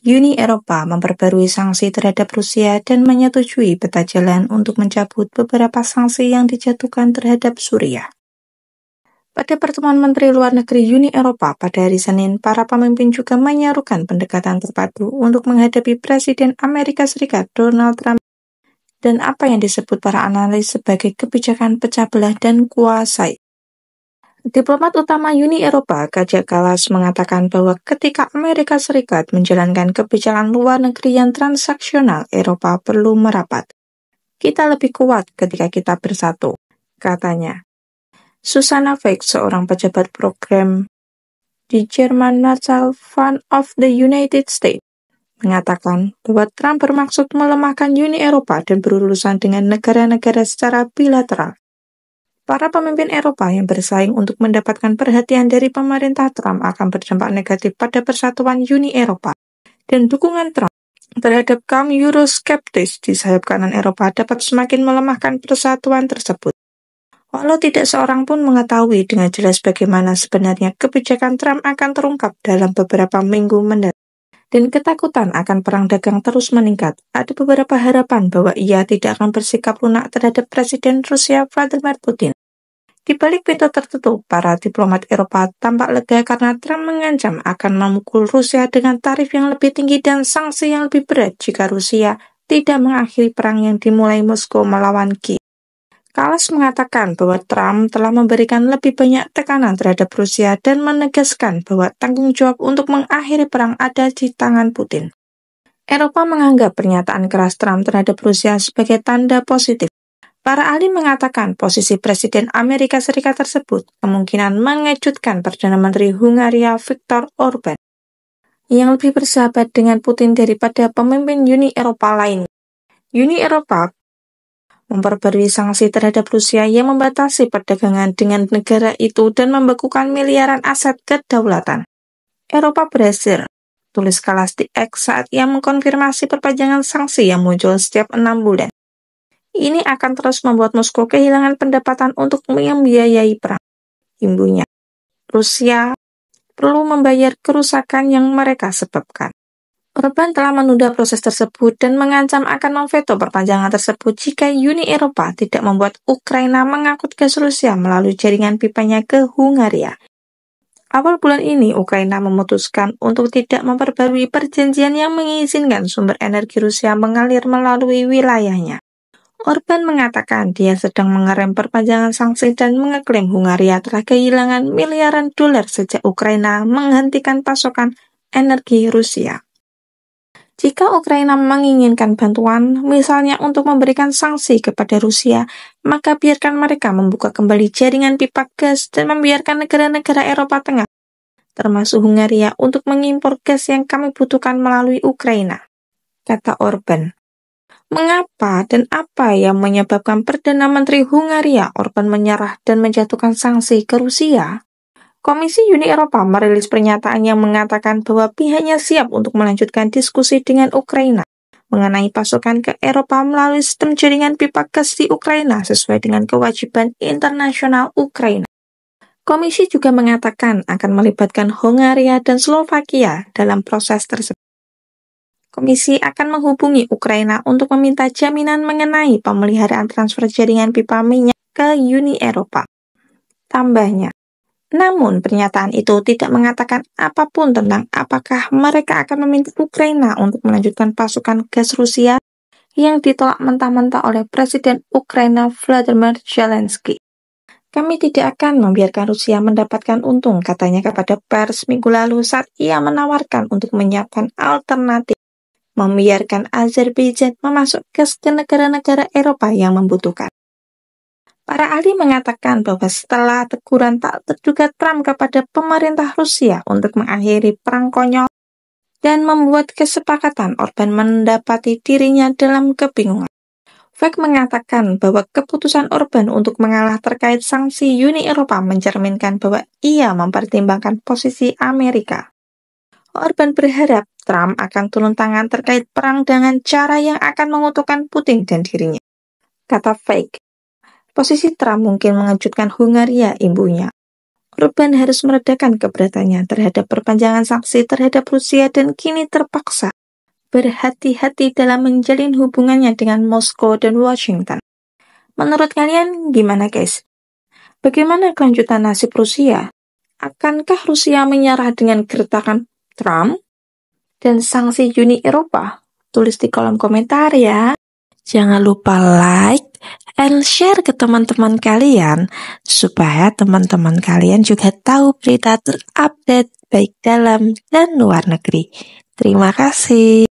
Uni Eropa memperbarui sanksi terhadap Rusia dan menyetujui peta jalan untuk mencabut beberapa sanksi yang dijatuhkan terhadap Suriah. Pada pertemuan Menteri Luar Negeri Uni Eropa pada hari Senin, para pemimpin juga menyerukan pendekatan terpadu untuk menghadapi Presiden Amerika Serikat Donald Trump dan apa yang disebut para analis sebagai kebijakan pecah belah dan kuasai. Diplomat utama Uni Eropa, Kaja Kallas, mengatakan bahwa ketika Amerika Serikat menjalankan kebijakan luar negeri yang transaksional, Eropa perlu merapat. Kita lebih kuat ketika kita bersatu, katanya. Susanna Feig, seorang pejabat program di German Marshall Fund of the United States, mengatakan bahwa Trump bermaksud melemahkan Uni Eropa dan berurusan dengan negara-negara secara bilateral. Para pemimpin Eropa yang bersaing untuk mendapatkan perhatian dari pemerintah Trump akan berdampak negatif pada persatuan Uni Eropa, dan dukungan Trump terhadap kaum Euroskeptis di sayap kanan Eropa dapat semakin melemahkan persatuan tersebut. Walau tidak seorang pun mengetahui dengan jelas bagaimana sebenarnya kebijakan Trump akan terungkap dalam beberapa minggu mendatang, dan ketakutan akan perang dagang terus meningkat, ada beberapa harapan bahwa ia tidak akan bersikap lunak terhadap Presiden Rusia Vladimir Putin. Di balik pintu tertutup, para diplomat Eropa tampak lega karena Trump mengancam akan memukul Rusia dengan tarif yang lebih tinggi dan sanksi yang lebih berat jika Rusia tidak mengakhiri perang yang dimulai Moskow melawan Kiev. Kallas mengatakan bahwa Trump telah memberikan lebih banyak tekanan terhadap Rusia dan menegaskan bahwa tanggung jawab untuk mengakhiri perang ada di tangan Putin. Eropa menganggap pernyataan keras Trump terhadap Rusia sebagai tanda positif. Para ahli mengatakan posisi Presiden Amerika Serikat tersebut kemungkinan mengejutkan Perdana Menteri Hungaria Viktor Orbán, yang lebih bersahabat dengan Putin daripada pemimpin Uni Eropa lain. Uni Eropa memperbarui sanksi terhadap Rusia yang membatasi perdagangan dengan negara itu dan membekukan miliaran aset kedaulatan. Eropa berhasil, tulis Kallas di X saat ia mengkonfirmasi perpanjangan sanksi yang muncul setiap 6 bulan. Ini akan terus membuat Moskow kehilangan pendapatan untuk membiayai perang. Imbunya, Rusia perlu membayar kerusakan yang mereka sebabkan. Orbán telah menunda proses tersebut dan mengancam akan memveto perpanjangan tersebut jika Uni Eropa tidak membuat Ukraina mengangkut gas Rusia melalui jaringan pipanya ke Hungaria. Awal bulan ini, Ukraina memutuskan untuk tidak memperbarui perjanjian yang mengizinkan sumber energi Rusia mengalir melalui wilayahnya. Orbán mengatakan dia sedang mengerem perpanjangan sanksi dan mengeklaim Hungaria telah kehilangan miliaran dolar sejak Ukraina menghentikan pasokan energi Rusia. Jika Ukraina menginginkan bantuan, misalnya untuk memberikan sanksi kepada Rusia, maka biarkan mereka membuka kembali jaringan pipa gas dan membiarkan negara-negara Eropa Tengah, termasuk Hungaria, untuk mengimpor gas yang kami butuhkan melalui Ukraina, kata Orbán. Mengapa dan apa yang menyebabkan Perdana Menteri Hungaria Orbán menyerah dan menjatuhkan sanksi ke Rusia? Komisi Uni Eropa merilis pernyataan yang mengatakan bahwa pihaknya siap untuk melanjutkan diskusi dengan Ukraina mengenai pasokan ke Eropa melalui sistem jaringan pipa gas di Ukraina sesuai dengan kewajiban internasional Ukraina. Komisi juga mengatakan akan melibatkan Hungaria dan Slovakia dalam proses tersebut. Komisi akan menghubungi Ukraina untuk meminta jaminan mengenai pemeliharaan transfer jaringan pipa minyak ke Uni Eropa. Tambahnya, namun pernyataan itu tidak mengatakan apapun tentang apakah mereka akan meminta Ukraina untuk melanjutkan pasokan gas Rusia yang ditolak mentah-mentah oleh Presiden Ukraina Volodymyr Zelensky. Kami tidak akan membiarkan Rusia mendapatkan untung, katanya kepada pers minggu lalu saat ia menawarkan untuk menyiapkan alternatif, membiarkan Azerbaijan memasok gas ke negara-negara Eropa yang membutuhkan. Para ahli mengatakan bahwa setelah teguran tak terduga Trump kepada pemerintah Rusia untuk mengakhiri perang konyol dan membuat kesepakatan, Orbán mendapati dirinya dalam kebingungan. Feig mengatakan bahwa keputusan Orbán untuk mengalah terkait sanksi Uni Eropa mencerminkan bahwa ia mempertimbangkan posisi Amerika. Orbán berharap Trump akan turun tangan terkait perang dengan cara yang akan menguntungkan Putin dan dirinya, kata Feig. Posisi Trump mungkin mengejutkan Hungaria, imbunya. Orban harus meredakan keberatannya terhadap perpanjangan sanksi terhadap Rusia dan kini terpaksa berhati-hati dalam menjalin hubungannya dengan Moskow dan Washington. Menurut kalian gimana guys? Bagaimana kelanjutan nasib Rusia? Akankah Rusia menyerah dengan gertakan Trump dan sanksi Uni Eropa? Tulis di kolom komentar ya. Jangan lupa like and share ke teman-teman kalian supaya teman-teman kalian juga tahu berita terupdate baik dalam dan luar negeri. Terima kasih.